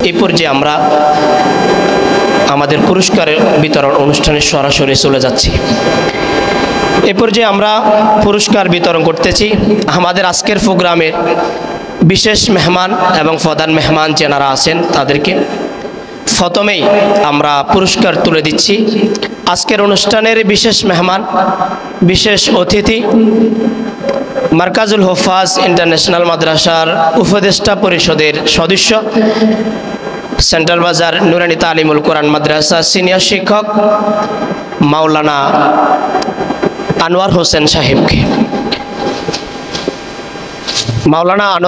এই পর্যায়ে আমরা আমাদের পুরস্কার বিতরণ অনুষ্ঠানে সরাসরি চলে যাচ্ছি। এই পর্যায়ে আমরা পুরস্কার বিতরণ করতেছি। আমাদের আজকের প্রোগ্রামের বিশেষ মেহমান এবং প্রধান মেহমান যারা আছেন তাদেরকে প্রথমেই আমরা পুরস্কার তুলে দিচ্ছি। আজকের অনুষ্ঠানের বিশেষ মেহমান, বিশেষ অতিথি মার্কাজুল হুফাজ ইন্টারন্যাশনাল মাদ্রাসার উপদেষ্টা পরিষদের সদস্য, সেন্ট্রাল বাজার নুরানি তালিমুল কোরআন মাদ্রাসা সিনিয়র শিক্ষক মাওলানা আনোয়ার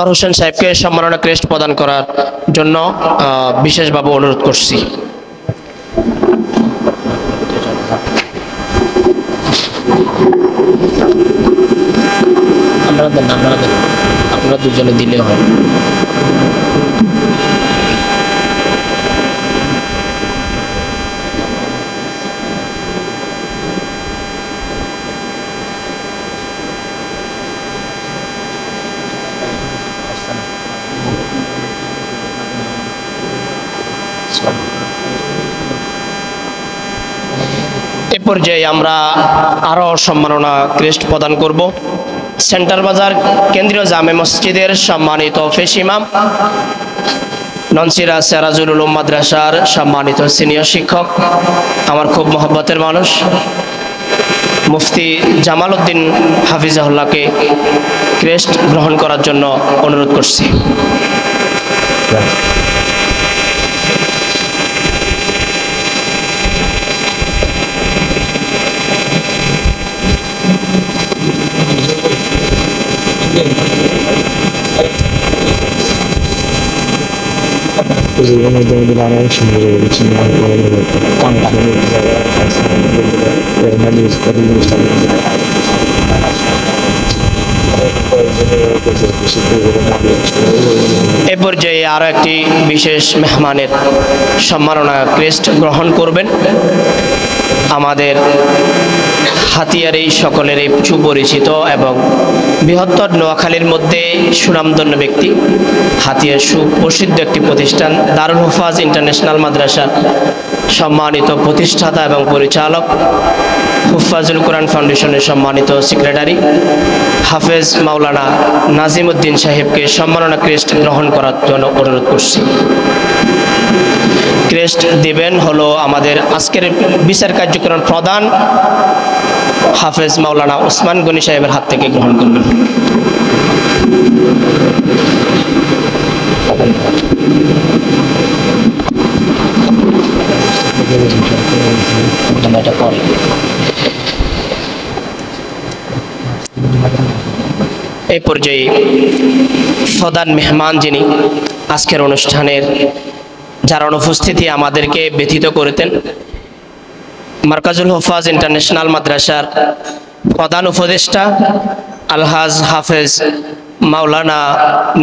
হোসেন সাহেবকে সম্মাননা ক্রেস্ট প্রদান করার জন্য বিশেষভাবে অনুরোধ করছি। আপনারা দুজনে দিলে হয়। এ পর্যায়ে আমরা আরো সম্মাননা ক্রেস্ট প্রদান করব। সেন্ট্রাল বাজার কেন্দ্রীয় জামে মসজিদের সম্মানিত ফেস ইমাম, ননসিরা সিরাজুল উলুম মাদ্রাসার সম্মানিত সিনিয়র শিক্ষক, আমার খুব মহব্বতের মানুষ মুফতি জামাল উদ্দিন হাফিজাহুল্লাহকে ক্রেস্ট গ্রহণ করার জন্য অনুরোধ করছি। এ পর্যায়ে আরো একটি বিশেষ মেহমানের সম্মাননা ক্রেস্ট গ্রহণ করবেন আমাদের হাতিয়ার এই সকলের এই সুপরিচিত এবং বৃহত্তর নোয়াখালীর মধ্যে সুনামধন্য ব্যক্তি, হাতিয়ার সুপ্রসিদ্ধ একটি প্রতিষ্ঠান দারুল হুফাজ ইন্টারন্যাশনাল মাদ্রাসা সম্মানিত প্রতিষ্ঠাতা এবং পরিচালক, হুফাজুল কোরআন ফাউন্ডেশনের সম্মানিত সেক্রেটারি হাফেজ মাওলানা নাজিম উদ্দিন সাহেবকে সম্মাননা ক্রেস্ট গ্রহণ করার জন্য অনুরোধ করছি। ক্রেস্ট দিবেন হলো আমাদের আজকের বিচার কার্যক্রম প্রধান হাফেজ মাওলানা ওসমান গনি সাহেবের হাত থেকে গ্রহণ করবেন। এই পর্যায়ে প্রধান মেহমান যিনি আজকের অনুষ্ঠানের যার অনুপস্থিতি আমাদেরকে ব্যথিত করেতেন, মার্কাজুল হুফাজ ইন্টারন্যাশনাল মাদ্রাসার প্রধান উপদেষ্টা আলহাজ হাফেজ মাওলানা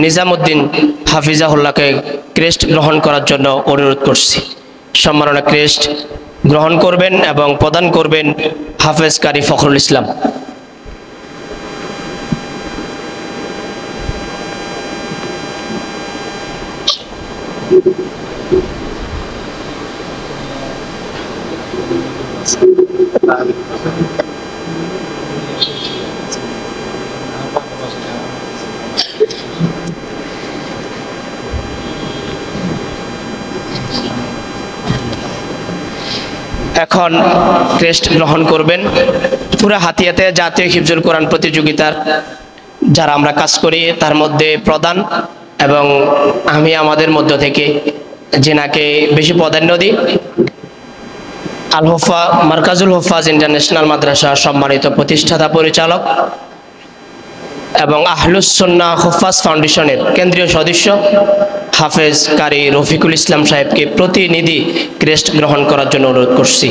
নিজামুদ্দিন হাফিজাহুল্লাহকে ক্রেস্ট গ্রহণ করার জন্য অনুরোধ করছি। সম্মাননা ক্রেস্ট গ্রহণ করবেন এবং প্রদান করবেন হাফেজ কারি ফখরুল ইসলাম। এখন ক্রেস্ট গ্রহণ করবেন পুরা হাতিয়াতে জাতীয় হিফজুল কোরআন প্রতিযোগিতার যারা আমরা কাজ করি তার মধ্যে প্রধান এবং আমি আমাদের মধ্য থেকে যেনাকে বেশি প্রাধান্য দিই, মার্কাজুল হুফাজ ইন্টারন্যাশনাল মাদ্রাসা সম্মানিত প্রতিষ্ঠাতা পরিচালক এবং আহলুস সুন্নাহ হুফাজ ফাউন্ডেশনের কেন্দ্রীয় সদস্য হাফেজ কারি রফিকুল ইসলাম সাহেবকে প্রতিনিধি ক্রেস্ট গ্রহণ করার জন্য অনুরোধ করছি।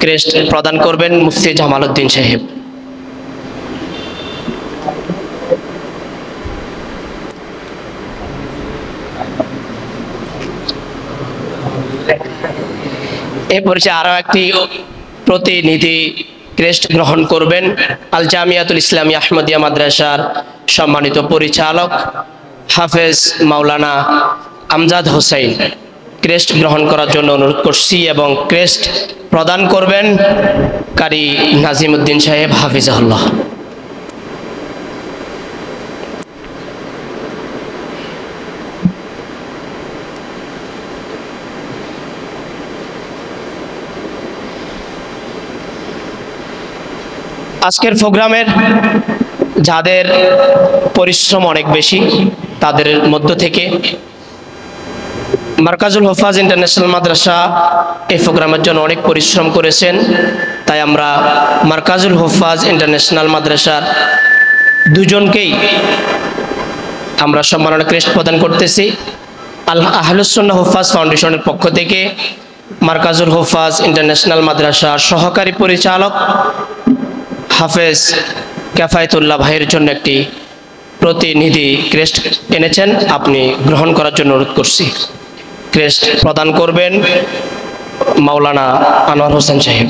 ক্রেস্ট প্রদান করবেন মুফতি জামাল উদ্দিন সাহেব। এই পরিচয় আরো একটি প্রতিনিধি ক্রেস্ট গ্রহণ করবেন আল জামিয়াতুল ইসলামী আহমদিয়া মাদ্রাসার সম্মানিত পরিচালক হাফেজ মাওলানা আমজাদ হোসেন ক্রেস্ট গ্রহণ করার জন্য অনুরোধ করছি এবং ক্রেস্ট প্রদান করবেন কারি নাজিমউদ্দিন সাহেব হাফিজাহুল্লাহ। আজকের প্রোগ্রামের যাদের পরিশ্রম অনেক বেশি, তাদের মধ্য থেকে মার্কাজুল হুফাজ ইন্টারন্যাশনাল মাদ্রাসা এই প্রোগ্রামের জন্য অনেক পরিশ্রম করেছেন, তাই আমরা মার্কাজুল হুফাজ ইন্টারন্যাশনাল মাদ্রাসার দুজনকেই আমরা সম্মাননা ক্রেস্ট প্রদান করতেছি। আহলুস সুন্নাহ হুফাজ ফাউন্ডেশনের পক্ষ থেকে মার্কাজুল হুফাজ ইন্টারন্যাশনাল মাদ্রাসার সহকারী পরিচালক হাফেজ কেফায়েতুল্লাহ ভাইয়ের জন্য একটি প্রতিনিধি ক্রেস্ট এনেছেন, আপনি গ্রহণ করার জন্য অনুরোধ করছি। ক্রেস্ট প্রদান করবেন মাওলানা আনোয়ার হোসেন সাহেব।